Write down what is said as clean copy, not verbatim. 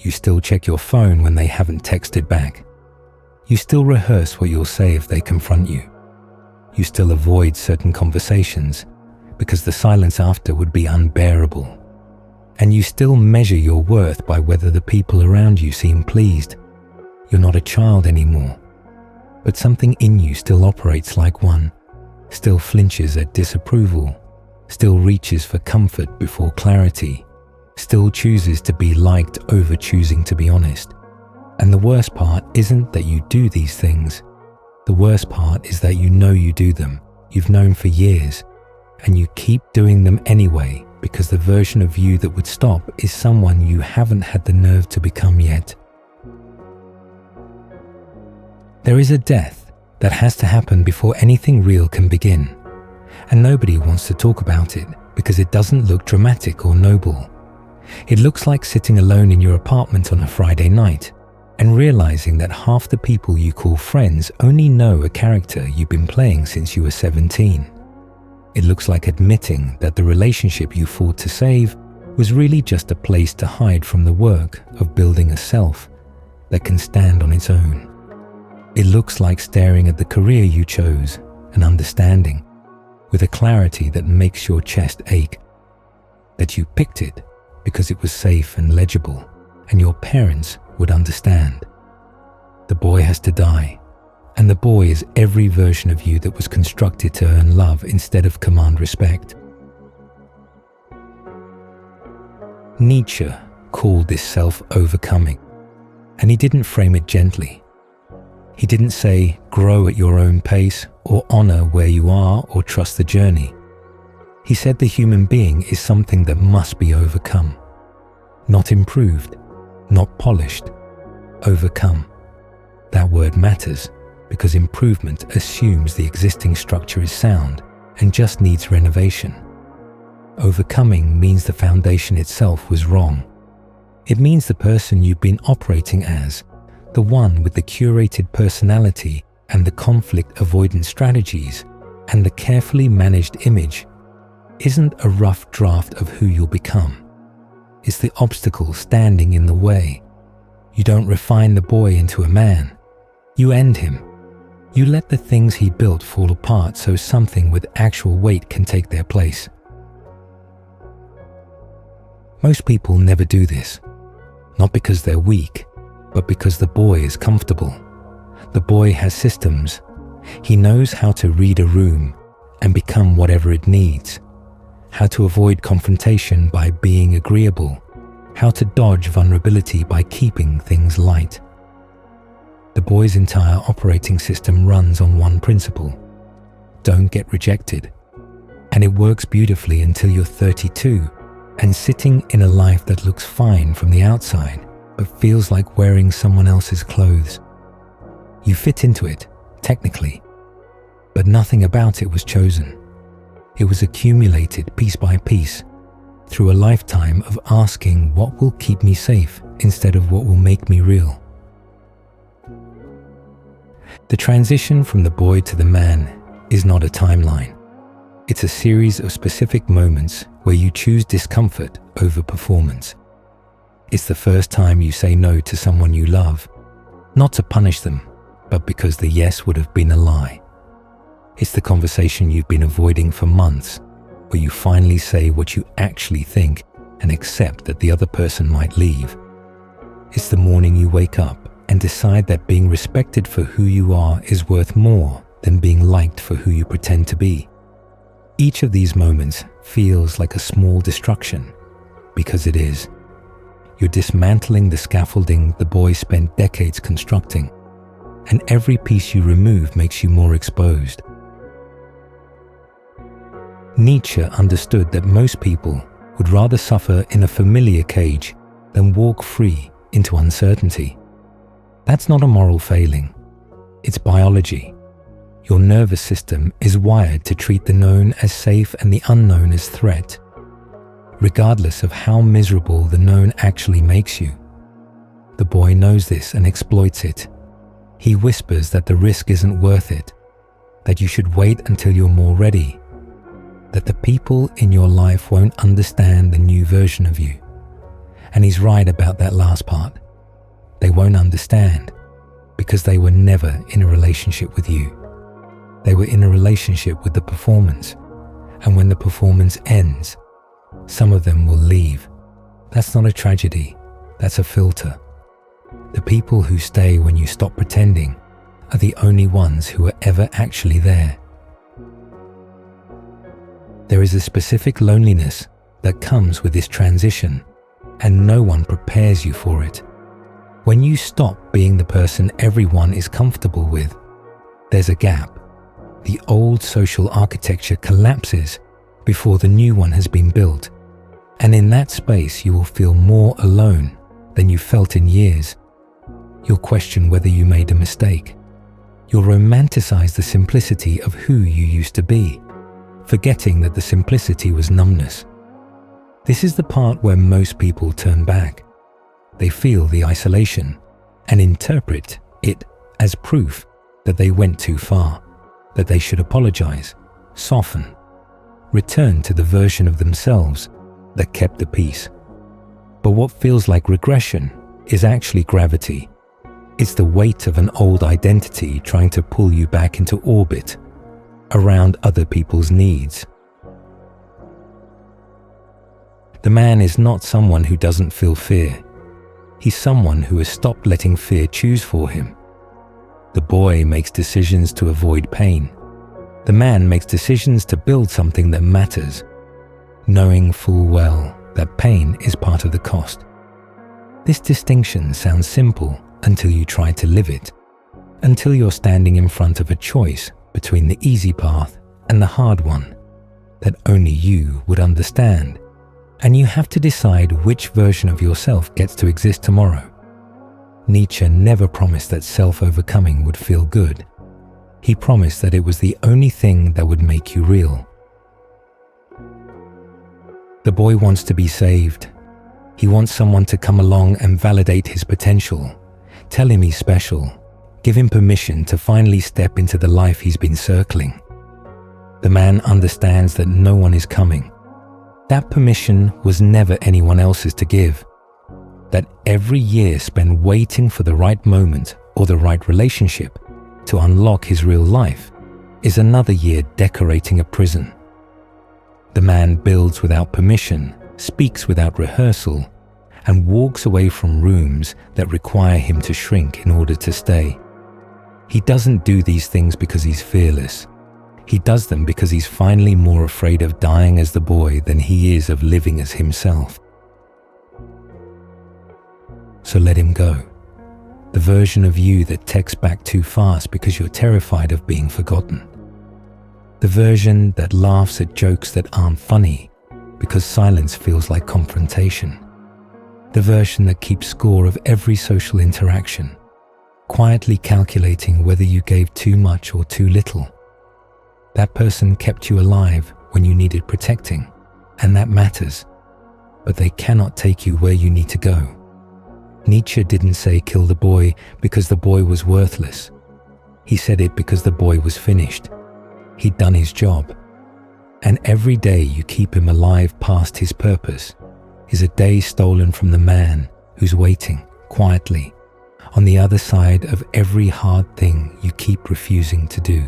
You still check your phone when they haven't texted back. You still rehearse what you'll say if they confront you. You still avoid certain conversations because the silence after would be unbearable. And you still measure your worth by whether the people around you seem pleased. You're not a child anymore, but something in you still operates like one, still flinches at disapproval, still reaches for comfort before clarity, still chooses to be liked over choosing to be honest. And the worst part isn't that you do these things. The worst part is that you know you do them, you've known for years, and you keep doing them anyway because the version of you that would stop is someone you haven't had the nerve to become yet. There is a death that has to happen before anything real can begin, and nobody wants to talk about it because it doesn't look dramatic or noble. It looks like sitting alone in your apartment on a Friday night and realizing that half the people you call friends only know a character you've been playing since you were 17. It looks like admitting that the relationship you fought to save was really just a place to hide from the work of building a self that can stand on its own. It looks like staring at the career you chose and understanding, with a clarity that makes your chest ache, that you picked it because it was safe and legible, and your parents would understand. The boy has to die, and the boy is every version of you that was constructed to earn love instead of command respect. Nietzsche called this self-overcoming, and he didn't frame it gently. He didn't say, grow at your own pace, or honor where you are, or trust the journey. He said the human being is something that must be overcome. Not improved, not polished, overcome. That word matters because improvement assumes the existing structure is sound and just needs renovation. Overcoming means the foundation itself was wrong. It means the person you've been operating as, the one with the curated personality and the conflict avoidance strategies and the carefully managed image, isn't a rough draft of who you'll become. It's the obstacle standing in the way. You don't refine the boy into a man. You end him. You let the things he built fall apart so something with actual weight can take their place. Most people never do this, not because they're weak, but because the boy is comfortable. The boy has systems. He knows how to read a room and become whatever it needs, how to avoid confrontation by being agreeable, how to dodge vulnerability by keeping things light. The boy's entire operating system runs on one principle: don't get rejected. And it works beautifully until you're 32 and sitting in a life that looks fine from the outside but feels like wearing someone else's clothes. You fit into it, technically, but nothing about it was chosen. It was accumulated piece by piece through a lifetime of asking what will keep me safe instead of what will make me real. The transition from the boy to the man is not a timeline. It's a series of specific moments where you choose discomfort over performance. It's the first time you say no to someone you love, not to punish them, but because the yes would have been a lie. It's the conversation you've been avoiding for months, where you finally say what you actually think and accept that the other person might leave. It's the morning you wake up and decide that being respected for who you are is worth more than being liked for who you pretend to be. Each of these moments feels like a small destruction, because it is. You're dismantling the scaffolding the boy spent decades constructing, and every piece you remove makes you more exposed. Nietzsche understood that most people would rather suffer in a familiar cage than walk free into uncertainty. That's not a moral failing. It's biology. Your nervous system is wired to treat the known as safe and the unknown as threat, regardless of how miserable the known actually makes you. The boy knows this and exploits it. He whispers that the risk isn't worth it, that you should wait until you're more ready, that the people in your life won't understand the new version of you. And he's right about that last part. They won't understand because they were never in a relationship with you. They were in a relationship with the performance. And when the performance ends, some of them will leave. That's not a tragedy. That's a filter. The people who stay when you stop pretending are the only ones who are ever actually there. There is a specific loneliness that comes with this transition, and no one prepares you for it. When you stop being the person everyone is comfortable with, there's a gap. The old social architecture collapses before the new one has been built, and in that space you will feel more alone than you felt in years. You'll question whether you made a mistake. You'll romanticize the simplicity of who you used to be, forgetting that the simplicity was numbness. This is the part where most people turn back. They feel the isolation and interpret it as proof that they went too far, that they should apologize, soften, return to the version of themselves that kept the peace. But what feels like regression is actually gravity. It's the weight of an old identity trying to pull you back into orbit around other people's needs. The man is not someone who doesn't feel fear. He's someone who has stopped letting fear choose for him. The boy makes decisions to avoid pain. The man makes decisions to build something that matters, knowing full well that pain is part of the cost. This distinction sounds simple until you try to live it, until you're standing in front of a choice between the easy path and the hard one that only you would understand, and you have to decide which version of yourself gets to exist tomorrow. Nietzsche never promised that self-overcoming would feel good. He promised that it was the only thing that would make you real. The boy wants to be saved. He wants someone to come along and validate his potential, tell him he's special, give him permission to finally step into the life he's been circling. The man understands that no one is coming. That permission was never anyone else's to give. That every year spent waiting for the right moment or the right relationship to unlock his real life is another year decorating a prison. The man builds without permission, speaks without rehearsal, and walks away from rooms that require him to shrink in order to stay. He doesn't do these things because he's fearless. He does them because he's finally more afraid of dying as the boy than he is of living as himself. So let him go. The version of you that texts back too fast because you're terrified of being forgotten. The version that laughs at jokes that aren't funny because silence feels like confrontation. The version that keeps score of every social interaction, quietly calculating whether you gave too much or too little. That person kept you alive when you needed protecting, and that matters, but they cannot take you where you need to go. Nietzsche didn't say kill the boy because the boy was worthless. He said it because the boy was finished. He'd done his job. And every day you keep him alive past his purpose is a day stolen from the man who's waiting quietly on the other side of every hard thing you keep refusing to do.